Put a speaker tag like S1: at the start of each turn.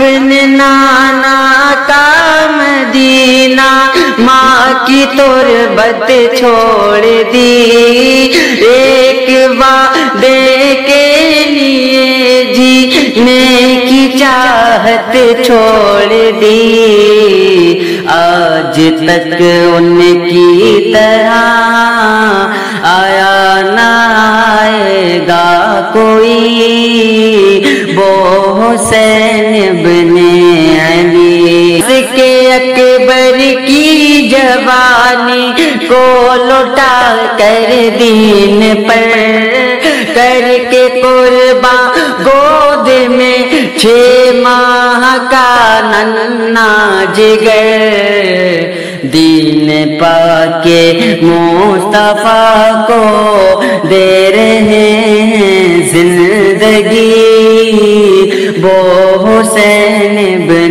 S1: اپنے نانا کا مدینہ ماں کی تربت چھوڑ دی، ایک وعدے کے لیے جینے کی چاہت چھوڑ دی، آج تک ان کی طرح آیا نہ آئے گا کوئی وہ حسین بن علی کے اکبر کی جوانی کو لوٹا کر دین پر کر کے قرباں گود میں 6 ماہ کا ننھا جگر، دین پاک مصطفیٰ کو دے رہے ہیں زندگی وہ حسین بن